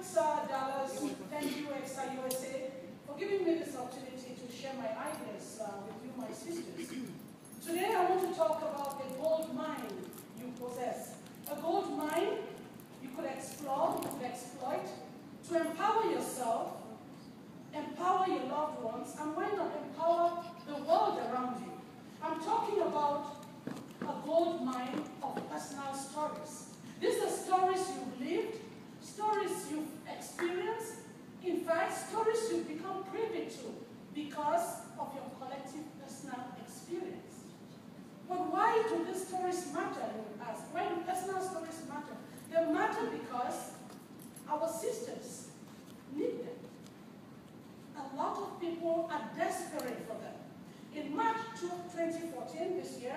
Thanks, Dallas. Thank you, XIUSA, for giving me this opportunity to share my ideas with you, my sisters. Today, I want to talk about a gold mine you possess. A gold mine you could explore, you could exploit, to empower yourself, empower your loved ones, and why not empower the world around you. I'm talking about a gold mine of personal stories. These are stories you've lived, stories you've experienced, in fact, stories you've become privy to because of your collective personal experience. But why do these stories matter, you would ask? Why do personal stories matter? They matter because our sisters need them. A lot of people are desperate for them. In March 2014, this year,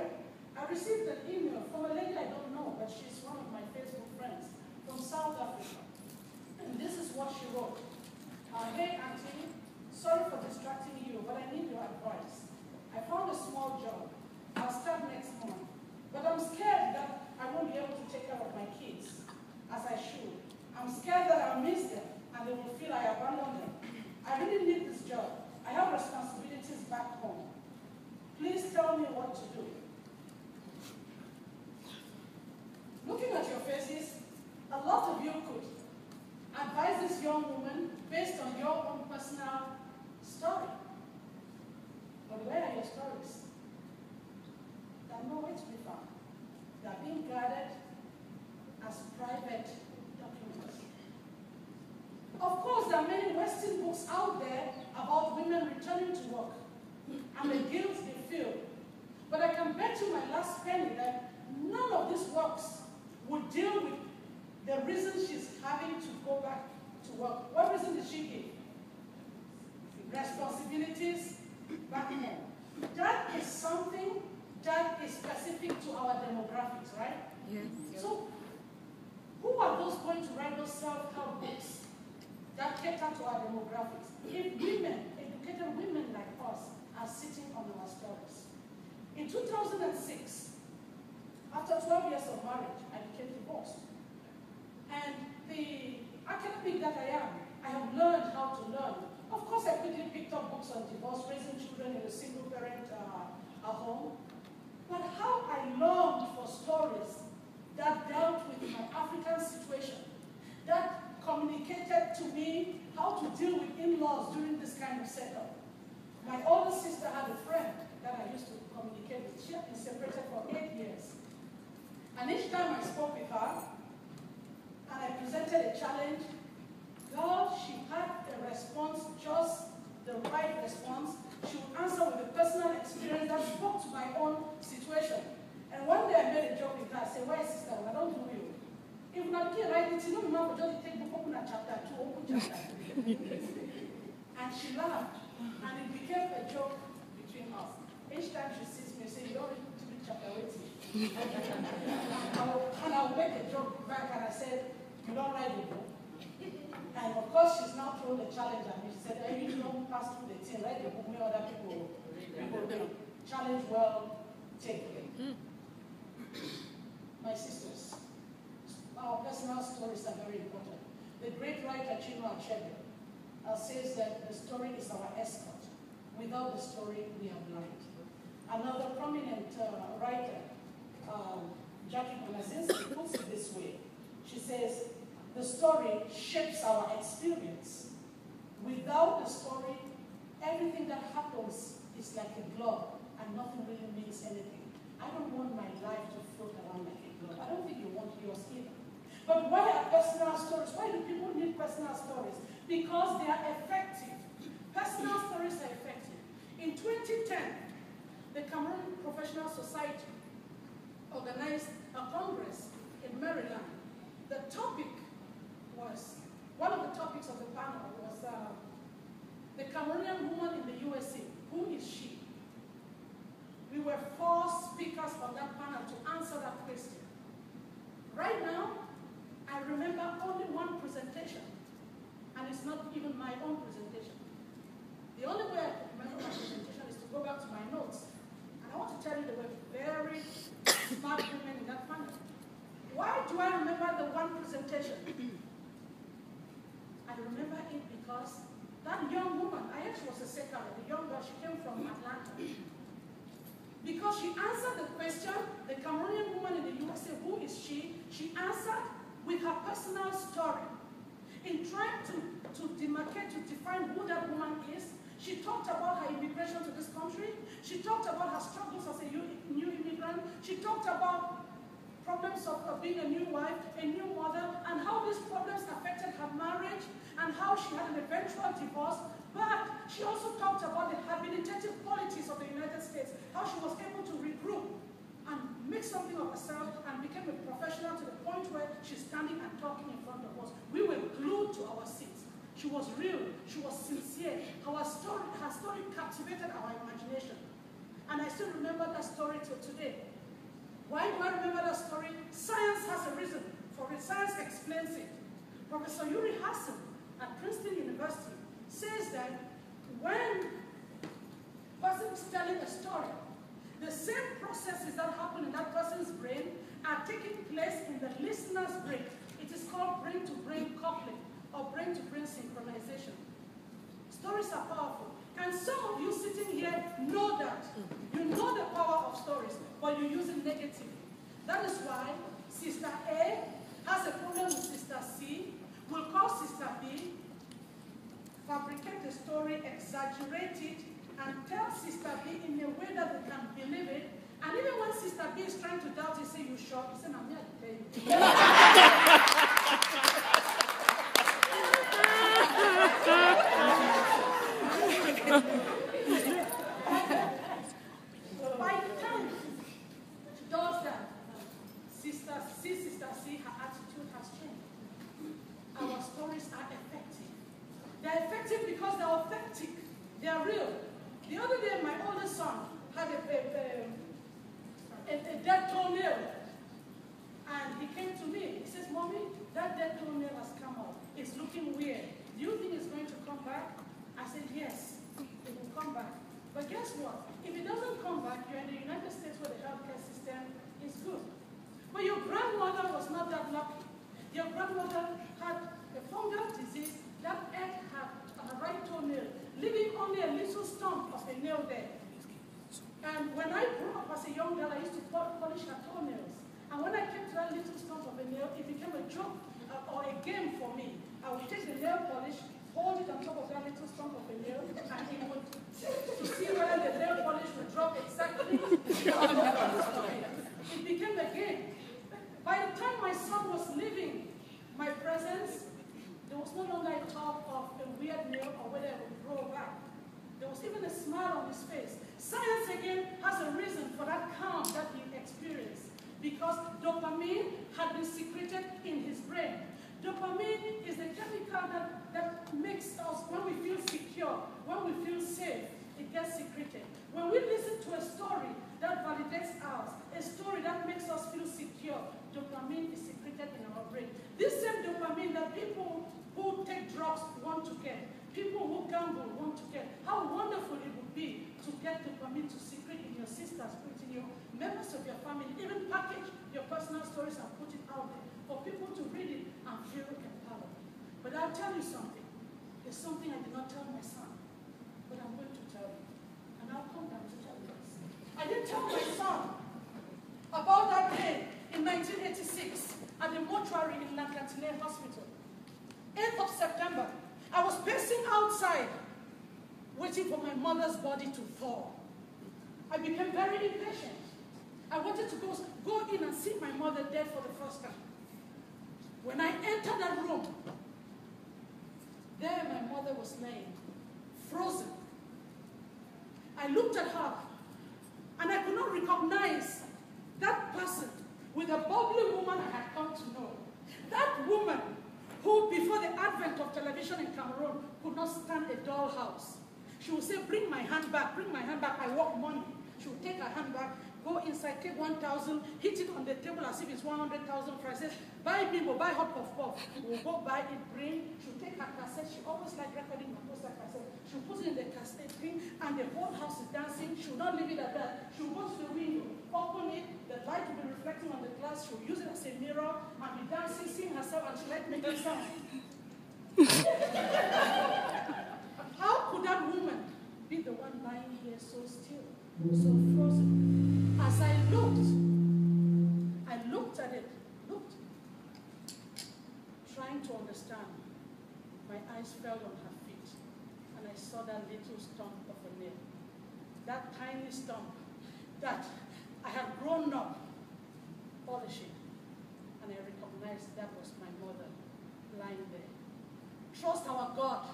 I received an email from a lady I don't know, but she's one of my Facebook friends from South Africa. And this is what she wrote. Hey, Auntie, sorry for distracting you, but I need your advice. I found a small job. I'll start next month. But I'm scared that I won't be able to take care of my kids as I should. I'm scared that I'll miss them and they will feel I abandoned them. I really need this job. I have responsibilities back home. Please tell me what to do. Looking at your faces, a lot of you could advise this young woman based on your own personal story. But where are your stories? They're nowhere to be found. They're being guarded as private documents. Of course, there are many Western books out there about women returning to work and the guilt they feel. But I can bet you my last penny that none of these works would deal with the reason she's having to go back to work. What reason did she give? Responsibilities back home. That is something that is specific to our demographics, right? Yes. So, who are those going to write those self-help books that cater to our demographics? If women, educated women like us, are sitting on our stories. In 2006, after 12 years of marriage, I became divorced. And the academic that I have learned how to learn. Of course, I quickly picked up books on divorce, raising children in a single-parent home. But how I longed for stories that dealt with my African situation, that communicated to me how to deal with in-laws during this kind of setup. My older sister had a friend that I used to communicate with. She had been separated for 8 years. And each time I spoke with her, and I presented a challenge, girl, she had a response, just the right response. She would answer with a personal experience that spoke to my own situation. And one day I made a joke with her. I said, why, sister, I don't do you. If not here, right, it's not enough for just take book open a chapter 2, open chapter 3. And she laughed. And it became a joke between us. Each time she sees me, say, you already to be chapter 18. And I'll make a joke back, and I said, you don't write the book. And of course, she's now thrown the challenge at me. She said, you don't pass through the thing, write the book, make other people read. Challenge well taken. My sisters, our personal stories are very important. The great writer Chinua Achebe says that the story is our escort. Without the story, we are blind. Another prominent writer, Jackie Bonazinski, puts it this way. She says, the story shapes our experience. Without the story, everything that happens is like a globe, and nothing really means anything. I don't want my life to float around like a globe. I don't think you want yours either. But why are personal stories? Why do people need personal stories? Because they are effective. Personal stories are effective. In 2010, the Cameroon Professional Society organized a congress in Maryland. The topic was, one of the topics of the panel was the Cameroonian woman in the USA. Who is she? We were 4 speakers on that panel to answer that question. Right now, I remember only one presentation, and it's not even my own presentation. The only way I could remember my presentation is to go back to my notes. And I want to tell you there were very smart women in that panel. Why do I remember the one presentation? remember it because that young woman, I actually was a secretary, the young girl, she came from Atlanta. Because she answered the question, the Cameroonian woman in the USA, who is she? She answered with her personal story. In trying to demarcate, to define who that woman is, she talked about her immigration to this country. She talked about her struggles as a new immigrant. She talked about problems of being a new wife, a new mother, and how these problems affected her marriage, and how she had an eventual divorce. But she also talked about the habilitative qualities of the United States, how she was able to regroup and make something of herself and became a professional to the point where she's standing and talking in front of us. We were glued to our seats. She was real, she was sincere. Her story captivated our imagination. And I still remember that story till today. Why do I remember that story? Science has a reason for it. Science explains it. Professor Yuri Hassan at Princeton University says that when a person is telling a story, the same processes that happen in that person's brain are taking place in the listener's brain. It is called brain-to-brain coupling or brain-to-brain synchronization. Stories are powerful. And some of you sitting here know that. You know the power of stories, but you use it negatively. That is why Sister A has a problem with Sister C, will call Sister B, fabricate the story, exaggerate it, and tell Sister B in a way that they can believe it. And even when Sister B is trying to doubt, you say, "You sure?" You say, "I'm here to tell you." By the time she does that, Sister C, her attitude has changed. Our stories are effective. They're effective because they're authentic. They're real. The other day, my oldest son had a dead toenail. And he came to me. He says, "Mommy, that dead toenail has come out. It's looking weird. Do you think it's going to come back?" I said, "Yes, it will come back. But guess what? If it doesn't come back, you're in the United States where the healthcare system is good. But your grandmother was not that lucky. Your grandmother had a fungal disease that ate her right toenail, leaving only a little stump of a nail there. And when I grew up as a young girl, I used to polish her toenails. And when I came to that little stump of a nail, it became a joke or a game for me. I would take the nail polish, hold it on top of that little stump of a nail, and it would to see whether the nail polish would drop exactly. It became a game. By the time my son was leaving my presence, there was no longer a talk of a weird nail or whether it would grow back. There was even a smile on his face. Science again has a reason for that calm that he experienced, because dopamine had been secreted in his brain. Dopamine is the chemical that makes us, when we feel secure, when we feel safe, it gets secreted. When we listen to a story that validates ours, a story that makes us feel secure, dopamine is secreted in our brain. This same dopamine that people who take drugs want to get, people who gamble want to get. How wonderful it would be to get dopamine to secrete in your sisters, put in your members of your family, even package your personal stories and put it out there for people to read it and feel empowered. But I'll tell you something. There's something I did not tell my son, but I'm going to tell you. And I'll come down to tell you this. I didn't tell my son about that day in 1986 at the mortuary in Lancantine Hospital. 8th of September, I was pacing outside, waiting for my mother's body to fall. I became very impatient. I wanted to go in and see my mother dead for the first time. When I entered that room, there my mother was laying, frozen. I looked at her, and I could not recognize that person with the bubbly woman I had come to know. That woman who, before the advent of television in Cameroon, could not stand a dollhouse. She would say, "Bring my hand back, bring my hand back, I want money." She would take her hand back, go inside, take 1,000, hit it on the table as if it's 100,000 francs. Says, "Buy bimbo, buy hot puff puff." We'll go buy it, bring. She'll take her cassette. She always liked recording my poster cassette. She'll put it in the cassette thing, and the whole house is dancing. She'll not leave it at that. She'll go to the window, open it, the light will be reflecting on the glass. She'll use it as a mirror and be dancing, seeing herself, and she'll like making sound. How could that woman be the one lying here so still, so frozen? As I looked at it, trying to understand. My eyes fell on her feet, and I saw that little stump of a nail. That tiny stump that I had grown up polishing, and I recognized that was my mother lying there. Trust our God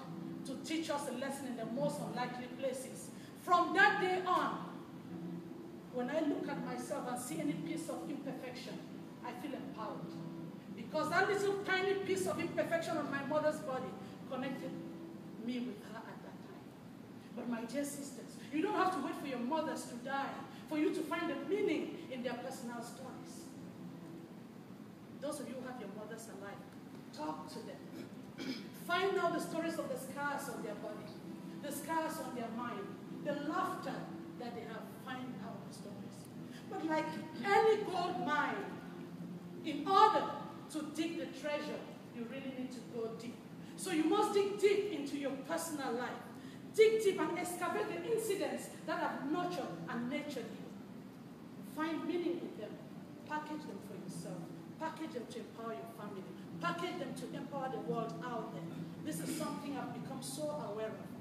to teach us a lesson in the most unlikely places. From that day on, when I look at myself and see any piece of imperfection, I feel empowered. Because that little tiny piece of imperfection on my mother's body connected me with her at that time. But my dear sisters, you don't have to wait for your mothers to die for you to find the meaning in their personal stories. Those of you who have your mothers alive, talk to them. Find out the stories of the scars on their body, the scars on their mind, the laughter that they have. Find out the stories. But like any gold mine, in order to dig the treasure, you really need to go deep. So you must dig deep into your personal life. Dig deep and excavate the incidents that have nurtured and natured you. Find meaning in them. Package them for yourself. Package them to empower your family. Package them to empower the world out there. This is something I've become so aware of.